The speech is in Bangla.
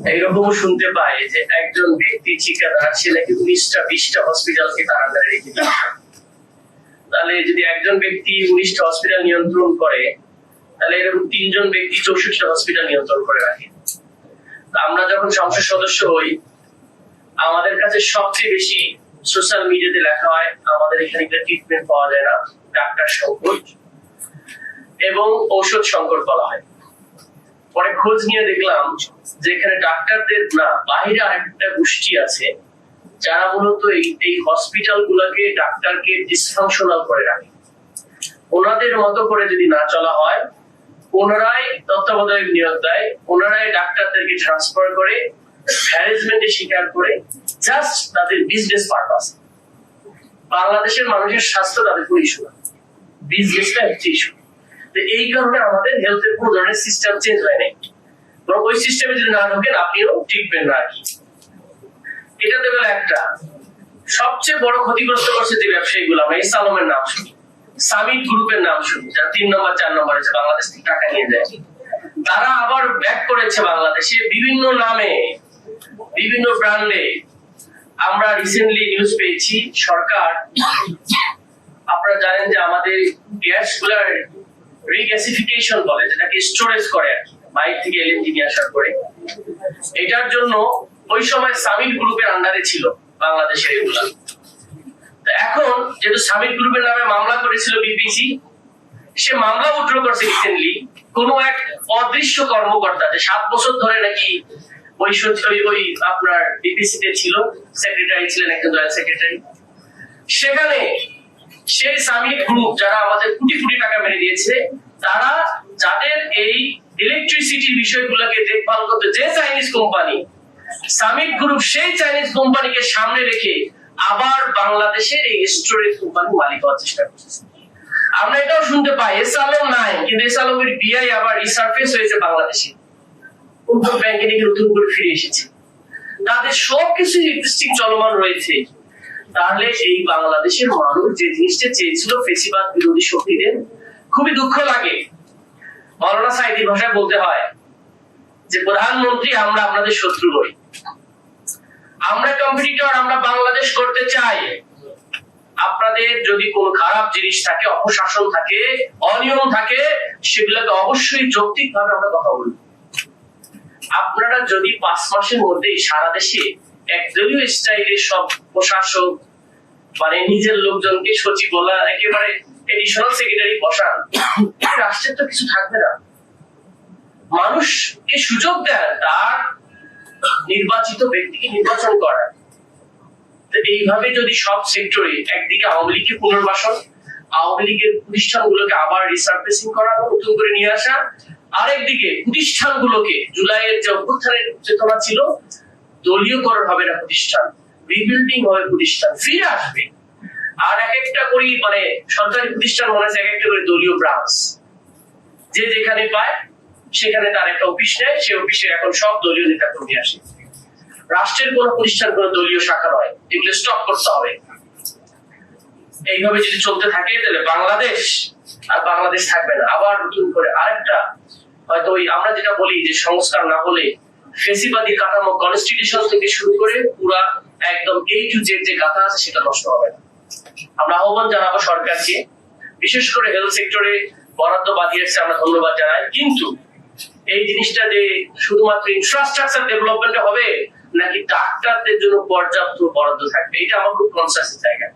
এইরকম শুনতে পাই যে একজন ব্যক্তি ঠিকাদার সে নাকি 19টা 20টা হসপিটালকে তার আন্ডারে রেখে দিয়েছে। তাহলে যদি একজন ব্যক্তি 19টা হসপিটাল নিয়ন্ত্রণ করে, তাহলে এরকম 3 জন ব্যক্তি 64টা হসপিটাল নিয়ন্ত্রণ করে রাখে। আমরা যখন সংসদ সদস্য হই, আমাদের কাছে সবচেয়ে বেশি সোশ্যাল মিডিয়াতে লেখা হয় আমাদের এখানে ট্রিটমেন্ট পাওয়া যায় না, ডাক্তার সংকট এবং ঔষধ সংকট বলা হয়। পরে খোঁজ নিয়ে দেখলাম যে এখানে ডাক্তারদের না বাইরে আরেকটা গোষ্ঠী আছে যারা মূলত এই হসপিটাল গুলাকে ডাক্তারকে ডিসফাংশনাল করে রাখে। ওনাদের মতো করে যদি না চলা হয়, ওনারাই তত্ত্বাবধায়ক নিয়োগ দেয়, ওনারাই ডাক্তারদেরকে ট্রান্সফার করে, হ্যারাসমেন্টের শিকার করে, জাস্ট তাদের বিজনেস পারপাস। বাংলাদেশের মানুষের স্বাস্থ্য তাদের কোনো ইস্যু না, বিজনেসটা একটা ইস্যু। এই কারণে আমাদের হেলথের কোন ধরনের সিস্টেম চেঞ্জ হয় নাই। বরং ওই সিস্টেমে যদি না ঢোকেন আপনিও টিকবেন না আর কি। এটাতে গেল একটা। সবচেয়ে বড় ক্ষতিগ্রস্ত করছে যে ব্যবসায়ীগুলো, আমরা এস আলমের নাম শুনি, সামিট গ্রুপের নাম শুনি, যারা 3 নম্বর 4 নম্বর আছে বাংলাদেশ থেকে টাকা নিয়ে যায়। তারা আবার ব্যাক করেছে বাংলাদেশে বিভিন্ন নামে, বিভিন্ন ব্র্যান্ডে। আমরা রিসেন্টলি নিউজ পেয়েছি সরকার, আপনারা জানেন যে আমাদের গ্যাস গুলার রিগ্যাসিফিকেশন বলে, যেটাকে স্টোরেজ করে আর কি, বাইরে থেকে এলএনজি নিয়ে আসার পরে। এটার জন্য ওই সময় সামিট গ্রুপের আন্ডারে ছিল বাংলাদেশের এগুলা। এখন যেহেতু সামিট গ্রুপের নামে মামলা করেছিল বিপিসি, সে মামলা উইথড্র করছে রিসেন্টলি কোন এক অদৃশ্য কর্মকর্তা, যে 7 বছর ধরে নাকি ওই আপনার বিপিসি তে ছিল, সেক্রেটারি ছিলেন, একজন জয়েন্ট সেক্রেটারি। সেখানে সেই সামিট গ্রুপ যারা আমাদের কোটি কোটি টাকা মেরে দিয়েছে, তারা যাদের এই ইলেকট্রিসিটি বিষয়গুলোকে দেখভাল করতে, যে চাইনিজ কোম্পানি সামিট গ্রুপ, সেই চাইনিজ কোম্পানিকে সামনে রেখে আবার বাংলাদেশের এই স্টোরেজ কোম্পানি মালিক হওয়ার চেষ্টা করতেছে। আমরা এটাও শুনতে পাই এস আলম নাই, কিন্তু এস আলমের বিআই আবার রিসার্ফেস হয়েছে বাংলাদেশে, উত্তর ব্যাংকে নাকি নতুন করে ফিরে এসেছে। তাদের সবকিছু ইন্টারেস্টিং চলমান রয়েছে। তাহলে এই বাংলাদেশের মানুষ যে জিনিসটা চেয়েছিল ফেসিবাদ বিরোধী শক্তিদের, খুবই দুঃখ লাগে। মাওলানা সাঈদীর ভাষায় বলতে হয় যে প্রধানমন্ত্রী আমরা আপনাদের শত্রু নই, আমরা কম্পিটিটর, আমরা বাংলাদেশ করতে চাই। আপনাদের যদি কোনো খারাপ জিনিস থাকে, অপশাসন থাকে, অনিয়ম থাকে, সেগুলোকে অবশ্যই যৌক্তিকভাবে আমরা কথা বলবো। আপনারা যদি 5 মাসের মধ্যে সারা দেশে একদলীয় স্টাইলে সব প্রশাসক মানে নিজের লোকজনকে সচিব বলা, একেবারে এডিশনাল সেক্রেটারি বসান, রাষ্ট্রের তো কিছু থাকবে না। মানুষকে সুযোগ দেন তার নির্বাচিত ব্যক্তিকে নির্বাচন করার। এইভাবে যদি সব সেক্টরে, একদিকে আওয়ামী লীগকে পুনর্বাসন, আওয়ামী লীগের প্রতিষ্ঠানগুলোকে আবার রিসার্ফেসিং করানো, নতুন করে নিয়ে আসা, আরেকদিকে প্রতিষ্ঠানগুলোকে জুলাইয়ের যে অভ্যুত্থানের চেতনা ছিল, দলীয়করণ হবে না প্রতিষ্ঠান, রিবিল্ডিং হবে প্রতিষ্ঠান, ফিরে আসবে। আর এক একটা করে মানে সরকারি প্রতিষ্ঠান মনে আছে এক একটা করে দলীয় ব্রাঞ্চ, যে যেখানে পায় সেখানে তার একটা অফিস নেয়, সে অফিসে এখন সব দলীয় নেতা কর্মী আসে। রাষ্ট্রের কোন প্রতিষ্ঠান কোন দলীয় শাখা নয়, এগুলো স্টপ করতে হবে। এইভাবে যদি চলতে থাকে তাহলে বাংলাদেশ আর বাংলাদেশ থাকবে না। আবার নতুন করে আরেকটা, হয়তো ওই আমরা যেটা বলি যে সংস্কার না হলে ফেসিবাদী কাঠামো, কনস্টিটিউশন থেকে শুরু করে পুরা একদম এই টু জেড যে গাথা আছে সেটা নষ্ট হবে না। আমরা আহ্বান জানাবো সরকারকে, বিশেষ করে হেলথ সেক্টরে বরাদ্দ বাড়িয়েছে, আমরা ধন্যবাদ জানাই। কিন্তু এই জিনিসটা যে শুধুমাত্র ইনফ্রাস্ট্রাকচার ডেভেলপমেন্ট হবে নাকি ডাক্তারদের জন্য পর্যাপ্ত বরাদ্দ থাকবে, এটা আমার খুব কনসাস জায়গা।